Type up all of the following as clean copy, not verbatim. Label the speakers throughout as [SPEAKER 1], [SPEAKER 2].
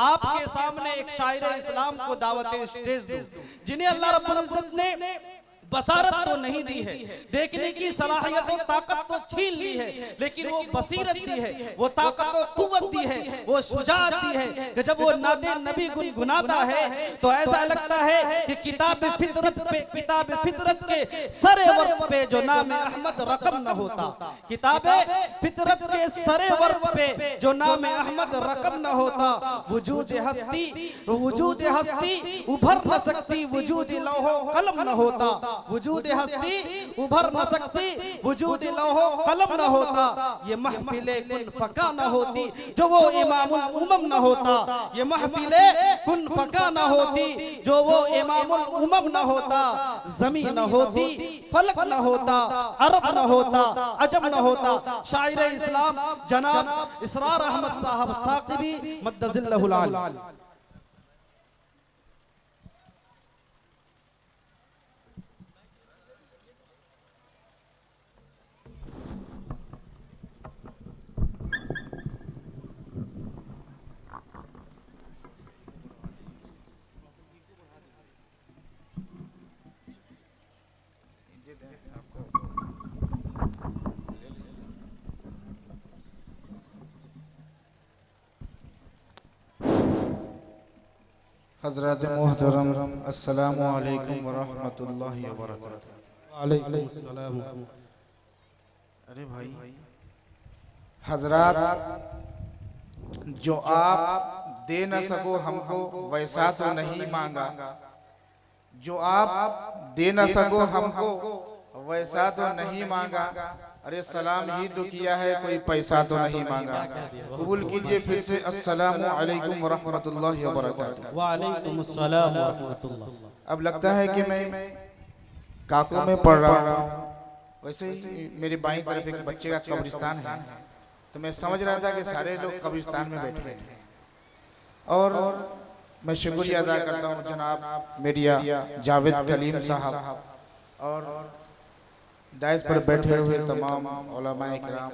[SPEAKER 1] आपके सामने एक शायर इस्लाम को दावत स्टेज दूं, जिन्हें अल्लाह रब्बुल इज्जत ने बसारत तो नहीं दी है, देखने की सलाहियत और ताकत तो छीन ली है, लेकिन वो बसीरत दी है, वो ताकत और कुव्वत दी है, वो शुजाअत दी है कि जब वो नादे नबी गुनगुनाता है तो ऐसा लगता है कि किताब फितरत के सरे वर्क पे जो नाम अहमद रकम न होता, किताब फितरत के सरे वर्क पे जो नाम अहमद रकम न होता, वजूद हस्ती उभर न सकती, वजूद लौहो कलम न होता, वजूद हस्ती उभर न सकती, वजूद लौहो कलम न होता, ये महफिले कुन फका न होती जो वो इमामुल उमम न होता, ये महफिले कुन फका न होती जो वो इमामुल उमम न होता, जमीन न होती, फलक न होता, अरब न होता, अजम न होता। शायर इस्लाम जनाब इसरार अहमद साहब साकिबी मद्दजिल्लहुल आला।
[SPEAKER 2] हज़रत मोहतरम अस्सलामु अलैकुम व रहमतुल्लाहि व बरकातुहू।
[SPEAKER 1] वालेकुम अस्सलाम।
[SPEAKER 2] अरे भाई हजरात, जो आप दे न सको हमको वैसा तो नहीं मांगा, जो आप दे न सको हमको वैसा तो नहीं मांगा। अरे सलाम ही तो किया है, कोई पैसा तो नहीं मांगा। कबूल कीजिए फिर से अस्सलामु अलैकुम व रहमतुल्लाहि व बरकातुहू।
[SPEAKER 1] वालेकुम अस्सलाम व रहमतुल्लाह।
[SPEAKER 2] अब लगता है कि मैं काको में पढ़ रहा हूँ। वैसे ही मेरी बाईं तरफ एक बच्चे का कब्रिस्तान है, तो मैं समझ रहा था कि सारे लोग कब्रिस्तान में बैठे हैं। और मैं शुक्रिया अदा करता हूँ जनाब मीडिया जावेद कलीम साहब और दाइस पर बैठे हुए तमाम उलमाए किराम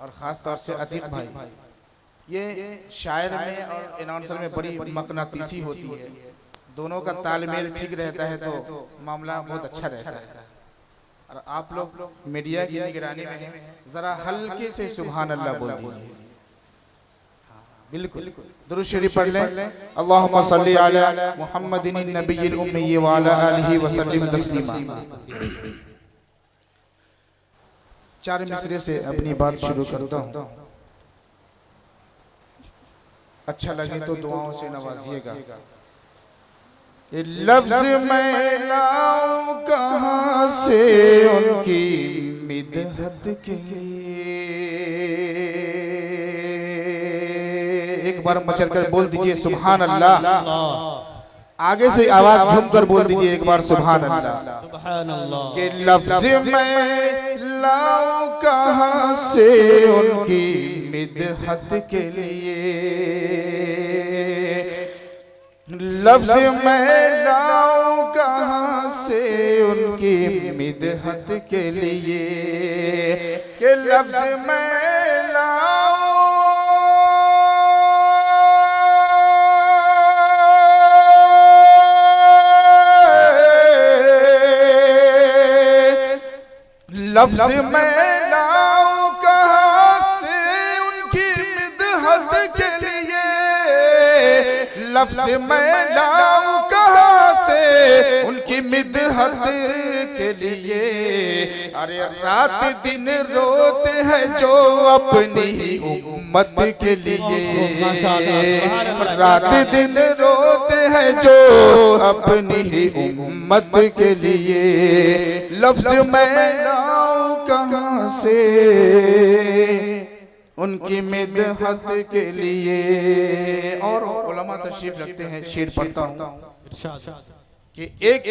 [SPEAKER 2] और ख़ास तौर से अतीक भाई। ये शायर में और अनाउंसर में बड़ी मकनातीसी होती है, दोनों का तालमेल ठीक रहता है तो मामला बहुत अच्छा रहता है। और आप लोग मीडिया की निगरानी में हैं, ज़रा हल्के से सुभान अल्लाह बोल दीजिए। बिल्कुल दुरूद शरीफ पढ़ लें। अल्लाहुम्मा सल्ली अला मुहम्मदिन नबिय्यिल उम्मी व अला आलिहि व सल्लिम तस्लीमा। चार मिसरे से अपनी बात शुरू करता हूँ, अच्छा लगे तो दुआओं से नवाजिएगा। लफ्ज मैं लाऊं कहाँ से उनकी मिदहत के लिए। एक बार मचल कर बोल दीजिए सुभान अल्लाह। आगे से आवाज झूम कर बोल दीजिए एक बार सुभान अल्लाह।
[SPEAKER 1] सुभान अल्लाह।
[SPEAKER 2] कि लफ्ज मैं लाऊं कहाँ से उनकी मिदहत के लिए, लफ्ज मैं लाऊं कहाँ से उनकी मिदहत के लिए, कि लफ्ज मैं लाऊं लफ्ज मैं लाऊं कहाँ से उनकी मिदहत के लिए, लफ्ज मैं लाऊं कहाँ से उनकी मिदहत के लिए। अरे रात दिन रोते हैं जो अपनी उम्मत के लिए, रात दिन रोते हैं जो अपनी उम्मत के लिए। लफ्ज मैं लाऊं कहाँ से उनकी मिदहत के लिए। और उलमा तशरीफ रखते हैं, शेर पढ़ता हूँ कि एक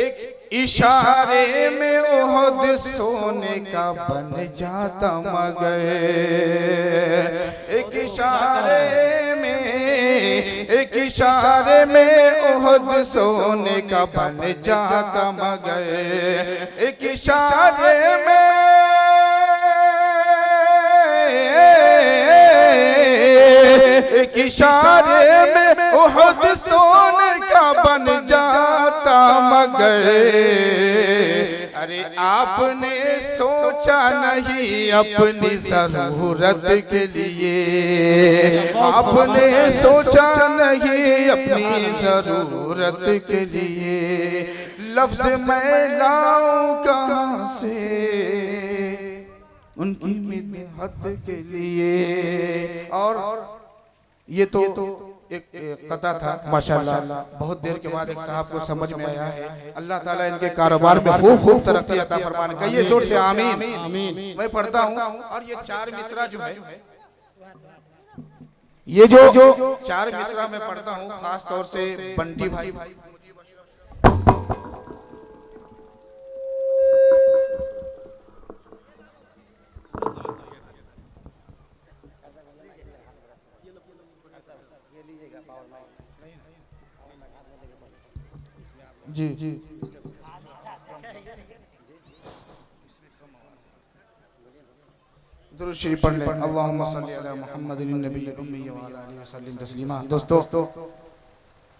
[SPEAKER 2] इशारे में ओहद सोने का बन जाता, मगर एक इशारे में ओहद सोने का बन जाता, मगर एक इशारे में एक इशारे में उहद सोने का बन जाता, मगर अरे आपने सोचा नहीं अपनी जरूरत के लिए, आपने सोचा नहीं अपनी जरूरत के लिए। लफ्ज मैं लाऊं कहां से उनकी मिन्नत के लिए। और ये तो एक कथा था माशाल्लाह, बहुत देर के बाद एक साहब को समझ में आया है। अल्लाह ताला इनके कारोबार में खूब तरक्की अता फरमाने। कहिए जोर से आमीन। मैं पढ़ता हूँ और ये 4 मिसरा जो है, ये जो 4 मिसरा मैं पढ़ता हूँ खास तौर से बंटी भाई जी जी दुरूद शरीफ पढ़ लें। अल्लाहुम्मा सल्ली अला मुहम्मदिन नबिय्यिल उम्मी व अला आलिहि वसल्लम तस्लीमा। दोस्तों,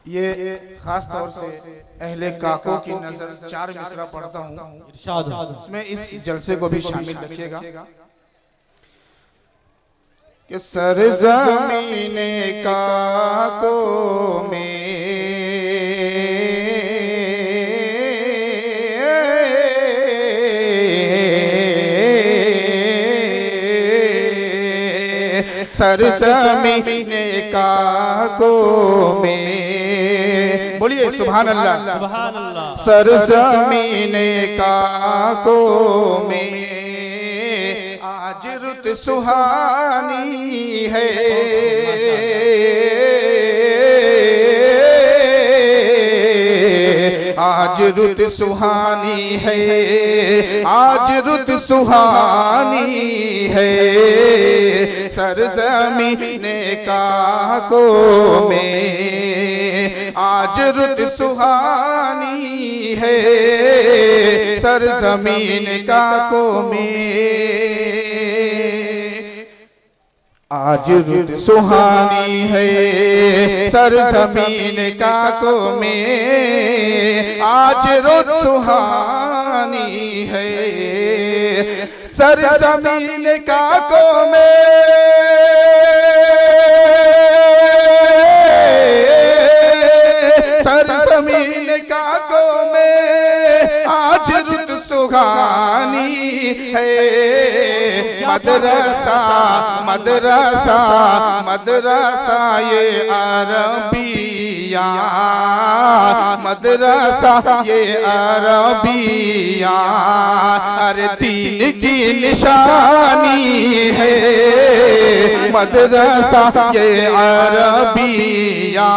[SPEAKER 2] ये खास तौर से अहले काको की नजर 4 मिसरा पढ़ता हूँ, इसमें इस जलसे को भी शामिल रखिएगा कि सरज़मीने काको में सरज़मीने काको में, बोलिए सुभान अल्लाह, सुभान अल्लाह। सरज़मीने काको में आज रुत सुहानी है, आज रुत सुहानी है, आज रुत सुहानी है। सरज़मीने काको में आज रुत सुहानी है, सरज़मीन काको में आज रुत सुहानी है, सरज़मीन काको में आज रुत सुहानी है। सरज़मीन काको में सरज़मीन काको में आज रुत सुहानी है। मदरसा मदरसा मदरसा ये अरबिया, मदरसा ये अरबिया, अरे दीन की निशानी है। मदरसा ये अरबिया,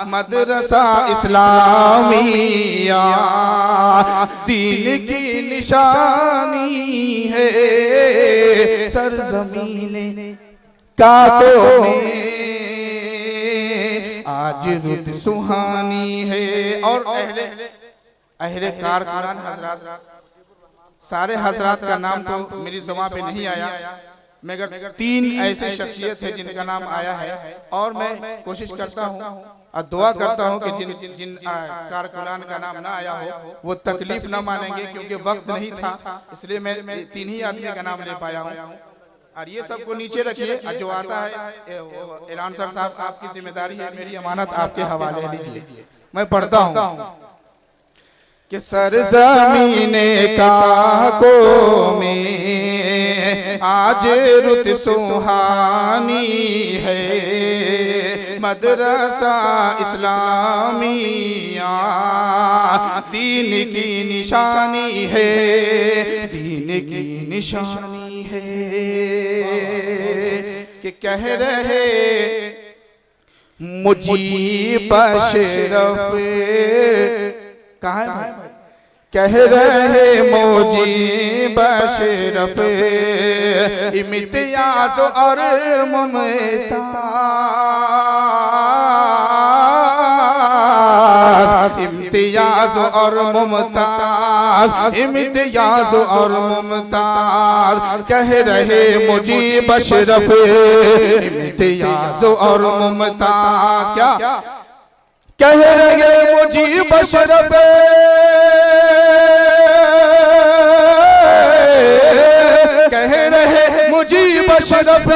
[SPEAKER 2] मदरसा इस्लामिया, दीन की निशानी है। सरज़मीने काको में आज रुत सुहानी है। और अहले कारकुनान हजरात, सारे हजरात का नाम तो मेरी ज़बान पे नहीं आया, मगर 3 ऐसे शख्सियत है जिनका नाम आया है। और मैं कोशिश करता हूँ और दुआ करता हूँ कि जिन कारकुनान का नाम ना आया हो वो तकलीफ ना मानेंगे, क्योंकि वक्त नहीं था, इसलिए मैं 3 ही आदमी का नाम ले पाया हूँ। और ये सबको नीचे रखिए, जो आता है ईरान सर साहब, आपकी जिम्मेदारी है, मेरी अमानत आपके हवाले लीजिए। मैं पढ़ता हूँ कि सरज़मीने काको में आज रुत सुहानी है। मदरसा इस्लामिया दीन की निशानी है, दीन की निशानी है। कि कह रहे मुजीब अशरफ, कहाँ है? कह रहे मुजीब अशरफ इम्तियाज और मुमताज, इम्तियाज इम्तियाज और मुमताज, इम्तियाज और मुमताज, कह रहे मुजीब अशरफ, इम्तियाज और मुमताज, क्या कह रहे मुजीब अशरफ, कह रहे मुजीब अशरफ,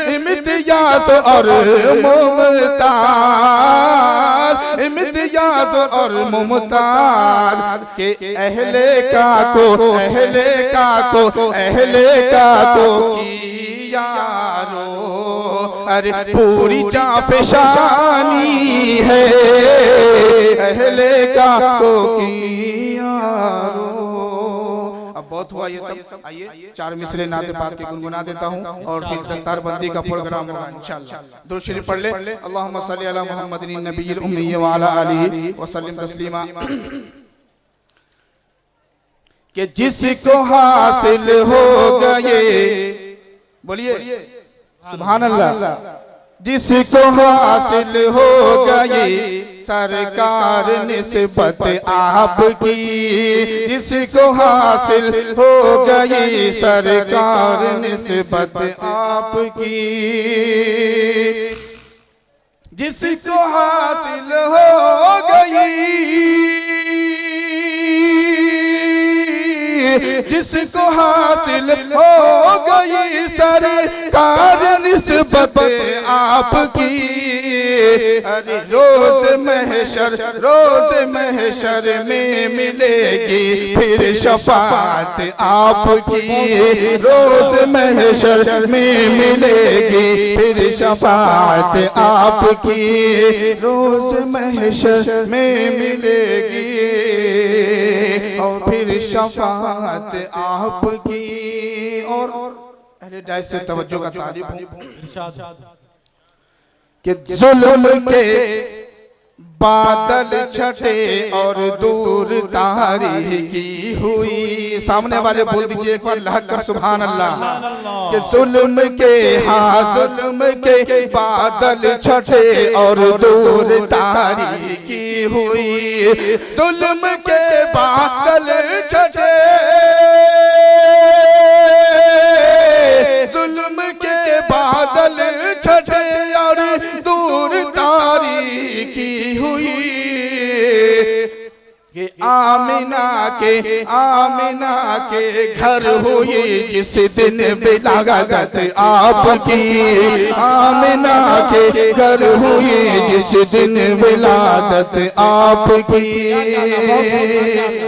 [SPEAKER 2] इम्तियाज और मुमताज, इम्तियाज और मुमताज के अहले का को, अहले का को, अहले का को किया रो, अरे पूरी जाफशानी है, अहले का को किया रो। अब बहुत हुआ ये सब, आइए 4 मिसरे नाते पाक के गुनगुना देता हूँ और फिर दस्तार बंदी का प्रोग्राम होगा इंशाअल्लाह। दुरूद शरीफ पढ़ ले, अल्लाहुम्मा सल्ली अला मुहम्मदिन नबिय्यिल उम्मी व अला आलिहि व सल्लिम तस्लीमा। कि जिसको हासिल हो गए, बोलिए सुभान अल्लाह, जिसको हासिल हो गई सरकार निस्बत आपकी, जिसको हासिल हो गई सरकार निस्बत आपकी, जिसको हासिल हो गई, जिसको हासिल हो गई सरकार निस्बत आपकी, अरे रोज महशर, रोज महशर में मिलेगी फिर शफाअत आपकी, रोज महशर में मिलेगी फिर शफाअत आपकी, रोज महशर में मिलेगी और फिर शफाअत आपकी। और अहले डाइस से तवज्जो का तालिब हूं कि जुल्म के बादल छटे और दूर तारीकी हुई, सामने वाले बोल दीजिए एक बार लहक कर सुभान अल्लाह। कि जुल्म के, हाँ जुल्म के बादल छटे और दूर तारीकी हुई, जुल्म के बादल छटे, जुल्म के बादल छटे और दूर तारीकी हुई, कि आमिना के घर हुई जिस दिन विलादत आपकी, आमिना के घर हुई जिस दिन विलादत आपकी।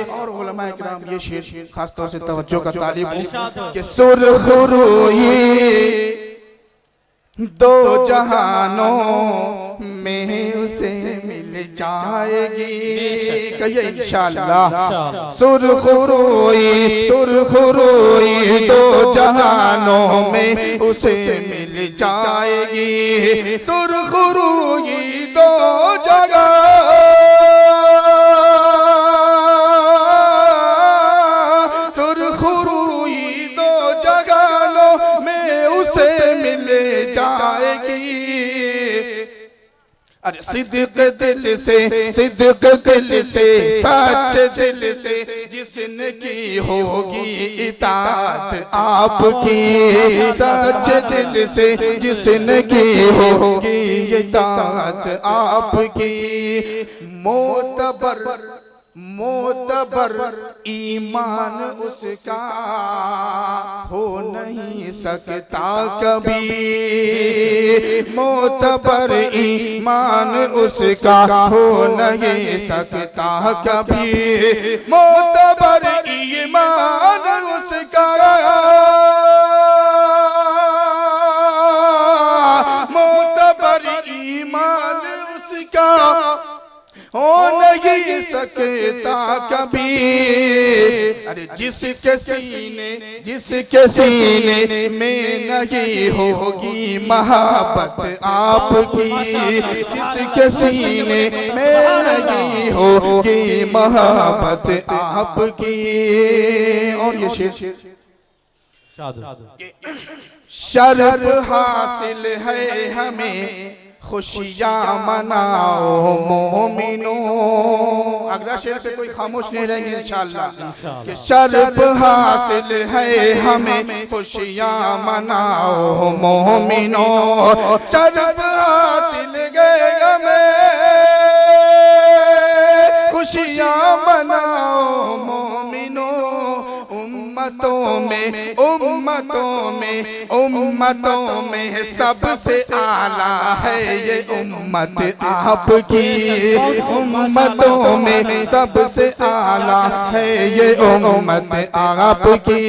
[SPEAKER 2] और उलमा इकराम ये शेर खास तौर से तवज्जो का तालिब हूं कि सुर्ख रूई दो जहानों में उसे मिल जाएगी, कहिए इंशाअल्लाह। सुर्ख रूई दो जहानों में उसे मिल जाएगी, सुर्ख रूई दो जगह, सुर्ख रूई दो जगहों में उसे मिल जाएगी। अरे सिद्क दिल से, सिद्क दिल से, सच दिल से जिसने की होगी इताअत आपकी, सच दिल से जिसने की होगी इताअत आपकी। मोतबर मोतबर ईमान उसका हो नहीं सकता कभी, मोतबर ईमान उसका हो नहीं सकता कभी, मोतबर ईमान उसका, मोतबर ईमान उसका हो नहीं सकता कभी। अरे जिसके सीने में नहीं होगी महाबत आपकी, जिसके सीने में नहीं होगी महाबत आपकी। और ये शेर शर्फ हासिल है हमें खुशियाँ मनाओ मोमिनो। अगला शेर पे कोई खामोश नहीं रहेंगे इंशाअल्लाह। कि शर्फ हासिल है हमें खुशियाँ मनाओ मोमिनो। शर्फ हासिल गए हमें खुशियाँ मनाओ मोमिनो। उम्मतों में सबसे आला है ये उम्मत आपकी। उम्मतों में सबसे आला है ये उम्मत आपकी।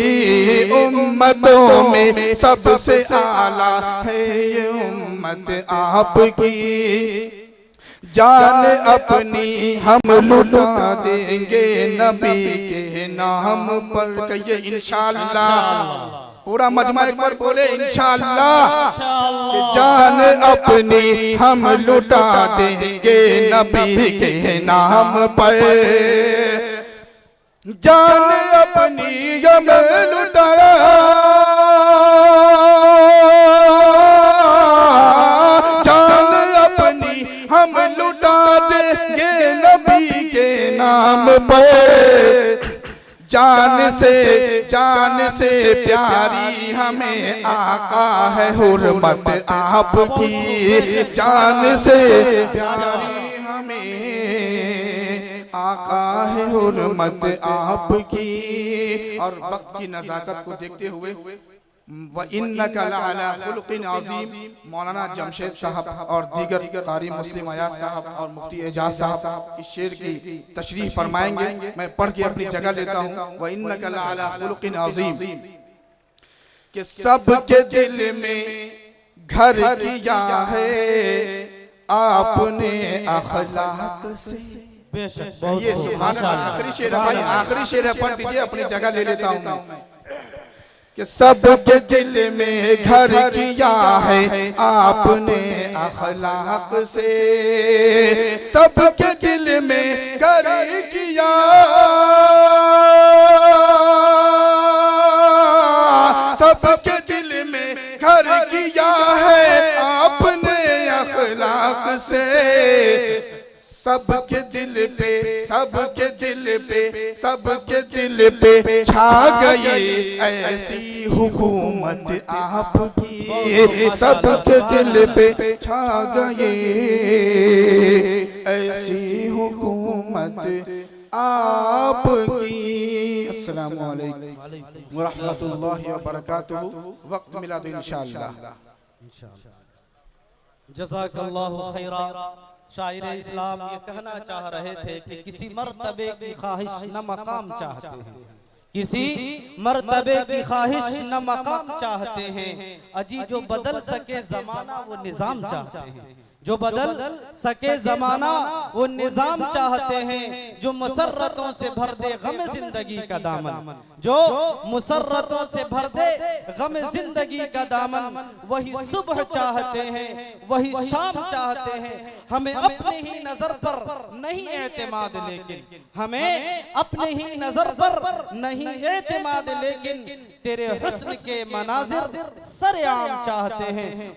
[SPEAKER 2] उम्मतों में सबसे आला है ये उम्मत आपकी। जान अपनी हम लुटा देंगे नबी के नाम पर। कहिए इंशाअल्लाह। पूरा मजमा एक बार बोले इंशाअल्लाह। जान अपनी हम लुटा देंगे नबी के नाम पर। जान अपनी हम लुटा हम लुटा देंगे नबी के नाम पर। जान से प्यारी हमें आका है हुर्मत आपकी। जान से प्यारी हमें आका है हुर्मत आपकी। और वक्त की नज़ाकत को देखते हुए व इन्नका लअला खुलुक़िन अज़ीम मौलाना जमशेद साहब और दीगर कारी मुस्लिम अयाज साहब और मुफ्ती एजाज साहब इस शेर की तशरीह फरमाएंगे। मैं पढ़ के अपनी जगह लेता हूँ। व इन्नका लअला खुलुक़िन अज़ीम। कि सबके दिल में घर किया है आपने अखलाक से। ये सुभान अल्लाह। आखिरी शेर है भाई, आखिरी शेर है, पढ़ दीजिए, अपनी जगह ले लेता हूँ। कि सबके दिल में घर किया है आपने अखलाक से। सबके दिल में घर किया, सबके दिल में घर किया है आपने अखलाक से। सबके दिल पे, सबके दिल पे, सबके दिल पे छा गई ऐसी हुकूमत आपकी। सबके दिल पे छा गई ऐसी हुकूमत आपकी। अस्सलामु अलैकुम व रहमतुल्लाहि व बरकातुहू। वक्त मिला तो इंशाअल्लाह।
[SPEAKER 1] जज़ाकल्लाहु खैरा। शायर इस्लाम ये कहना चाह रहे थे कि किसी मर्तबे की ख्वाहिश न मकाम चाहते हैं। किसी मर्तबे की ख्वाहिश न मकाम चाहते हैं। अजी जो बदल सके जमाना वो निजाम चाहते हैं। जो बदल सके जमाना वो निजाम चाहते हैं। जो मुसर्रतों से भर दे गम जिंदगी का दामन। जो मुसर्रतों से भर दे गम जिंदगी का दामन। वही सुबह चाहते हैं, वही शाम चाहते हैं। हमें अपने ही नजर पर नहीं एतमाद, लेकिन हमें अपने ही नजर पर नहीं एतमाद, लेकिन तेरे हुस्न के मनाजिर सरेआम चाहते हैं।